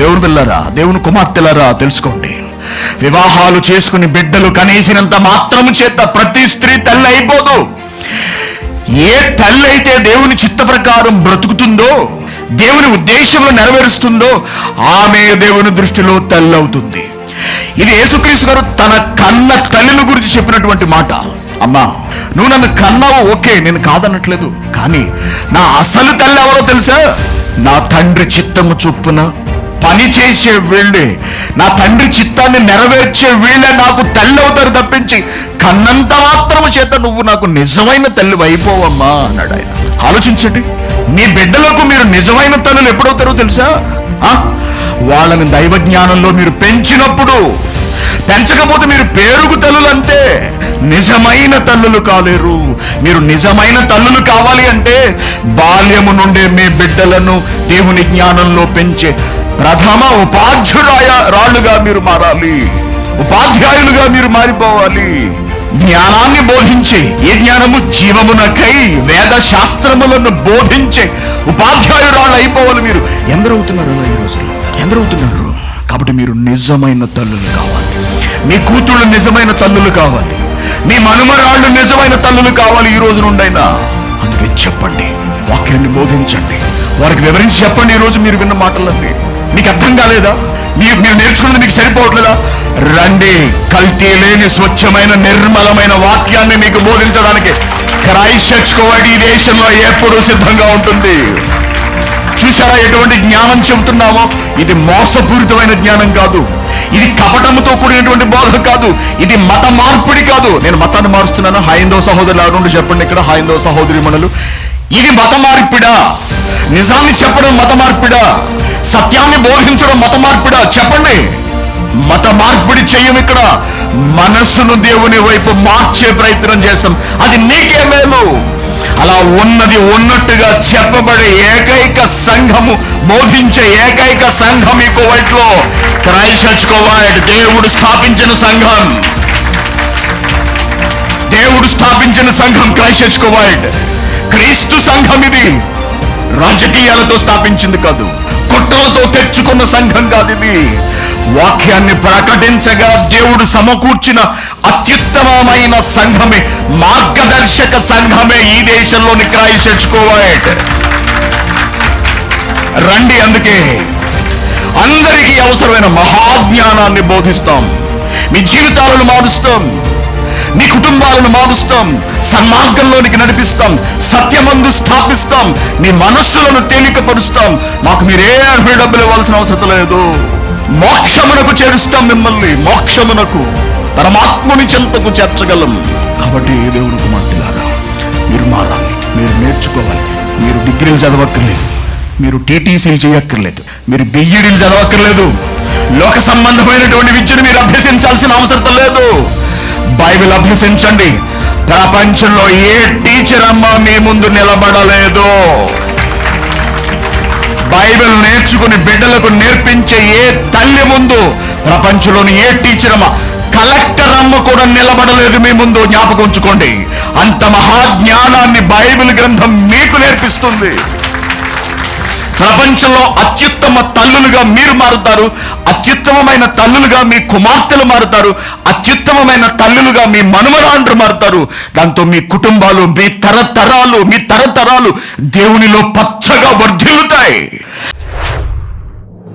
దేవుని పిల్లరా, దేవుని కుమార్తెలారా, తెలుసుకోండి. వివాహాలు చేసుకుని బిడ్డలు కనేసినంత మాత్రము చేత ప్రతి స్త్రీ తల్లి అయిపోదు. ఏ తల్లి అయితే దేవుని చిత్త ప్రకారం బ్రతుకుతుందో, దేవుని ఉద్దేశంలో నెరవేరుస్తుందో, ఆమె దేవుని దృష్టిలో తల్లి అవుతుంది. ఇది యేసుక్రీస్తు గారు తన కన్న తల్లిని గురించి చెప్పినటువంటి మాట. అమ్మా, నువ్వు నన్ను కన్నావు, ఓకే, నేను కాదనట్లేదు. కానీ నా అసలు తల్లి ఎవరో తెలుసా? నా తండ్రి చిత్తము చొప్పున పని చేసే వీళ్ళే, నా తండ్రి చిత్తాన్ని నెరవేర్చే వీళ్ళే నాకు తల్లి అవుతారు తప్పించి కన్నంత మాత్రము చేత నువ్వు నాకు నిజమైన తల్లి అయిపోవమ్మా అన్నాడు ఆయన. ఆలోచించండి, మీ బిడ్డలకు మీరు నిజమైన తల్లులు ఎప్పుడవుతారో తెలుసా? వాళ్ళని దైవ జ్ఞానంలో మీరు పెంచినప్పుడు. పెంచకపోతే మీరు పేరుకు తల్లులు అంతే, నిజమైన తల్లులు కాలేరు. మీరు నిజమైన తల్లులు కావాలి అంటే బాల్యము నుండే మీ బిడ్డలను దేవుని జ్ఞానంలో పెంచే ప్రథమ ఉపాధ్యాయులుగా మీరు మారాలి. ఉపాధ్యాయులుగా మీరు మారిపోవాలి. జ్ఞానాన్ని బోధించే, ఏ జ్ఞానము? జీవమునకై వేద శాస్త్రములను బోధించే ఉపాధ్యాయురాళ్ళు అయిపోవాలి మీరు. ఎందరవుతున్నారు ఈ రోజుల్లో? ఎందరవుతున్నారు? కాబట్టి మీరు నిజమైన తల్లులు కావాలి. మీ కూతుళ్ళు నిజమైన తల్లులు కావాలి. మీ మనుమరాళ్ళు నిజమైన తల్లులు కావాలి ఈ రోజు నుండైనా. అందుకే చెప్పండి, వాక్యాన్ని బోధించండి, వారికి వివరించి చెప్పండి. ఈరోజు మీరు విన్న మాటలన్నీ మీకు అర్థం కాలేదా? మీరు నేర్చుకున్నది మీకు సరిపోవట్లేదా? రండి, కల్తీ లేని స్వచ్ఛమైన నిర్మలమైన వాక్యాన్ని మీకు బోధించడానికి క్రైస్ట్ చర్చ్ కోవైడ్ ఈ దేశంలో ఎప్పుడూ సిద్ధంగా ఉంటుంది. చూసారా ఎటువంటి జ్ఞానం చెబుతున్నామో? ఇది మోసపూరితమైన జ్ఞానం కాదు, ఇది కపటముతో కూడినటువంటి బోధ కాదు, ఇది మత మార్పిడి కాదు. నేను మతాన్ని మారుస్తున్నాను, హైందవ సహోదరులు ఎవరు చెప్పండి ఇక్కడ, హైందవ సహోదరి మనులు. ఇది మత మార్పిడా? నిజాన్ని చెప్పడం మత మార్పిడా? సత్యాన్ని బోధించడం మత మార్పిడా? చెప్పండి. మత మార్పిడి చెయ్యం ఇక్కడ. మనస్సును దేవుని వైపు మార్చే ప్రయత్నం చేస్తాం. అది నీకే మేలు. అలా ఉన్నది ఉన్నట్టుగా చెప్పబడే ఏకైక సంఘము, బోధించే ఏకైక సంఘం ఈ కువైట్ లో క్రైస్ట్ చర్చ్ కువైట్. దేవుడు స్థాపించిన సంఘం, దేవుడు స్థాపించిన సంఘం క్రైస్ట్ చర్చ్ కువైట్. క్రీస్తు సంఘం ఇది. రాజకీయాలతో స్థాపించింది కాదు, కుట్రలతో తెచ్చుకున్న సంఘం కాదు ఇది. వాక్యాన్ని ప్రకటించగా దేవుడు సమకూర్చిన అత్యుత్తమమైన సంఘమే, మార్గదర్శక సంఘమే ఈ దేశంలోని క్రైస్ట్ చర్చ్ కువైట్. రండి, అందుకే అందరికీ అవసరమైన మహాజ్ఞానాన్ని బోధిస్తాం. మీ జీవితాలను మారుస్తాం, మీ కుటుంబాలను మారుస్తాం, సన్మార్గంలోనికి నడిపిస్తాం, సత్యమందు స్థాపిస్తాం, మీ మనస్సులను తేలికపరుస్తాం. మాకు మీరే డబ్బులు ఇవ్వాల్సిన అవసరం లేదు. మోక్షమునకు చేరుస్తాం మిమ్మల్ని. మోక్షమునకు, పరమాత్ముని చెంతకు చేర్చగలం. కాబట్టి దేవుని కుమార్తెలారా, మీరు మారాలి, మీరు నేర్చుకోవాలి. మీరు డిగ్రీలు చదవక్కర్లేదు, మీరు టీటీసీలు చేయక్కర్లేదు, మీరు బిఈడీలు చదవక్కర్లేదు. లోక సంబంధమైనటువంటి విద్యను మీరు అభ్యసించాల్సిన అవసరం లేదు. బైబిల్ అభ్యసించండి. ప్రపంచంలో ఏ టీచర్ అమ్మ మీ ముందు నిలబడలేదు. బైబిల్ నేర్చుకుని బిడ్డలకు నేర్పించే ఏ తల్లి ముందు, ప్రపంచంలోని ఏ టీచర్ అమ్మ, కలెక్టర్ అమ్మ కూడా నిలబడలేదు మీ ముందు. జ్ఞాపకం ఉంచుకోండి. అంత మహాజ్ఞానాన్ని బైబిల్ గ్రంథం మీకు నేర్పిస్తుంది. ప్రపంచంలో అత్యుత్తమ తల్లులుగా మీరు మారుతారు, అత్యుత్తమమైన తల్లులుగా మీ కుమార్తెలు మారుతారు, అత్యుత్తమమైన తల్లులుగా మీ మనుమరాండ్రు మారుతారు. దాంతో మీ కుటుంబాలు, మీ తరతరాలు దేవునిలో పచ్చగా వర్ధిల్లుతాయి.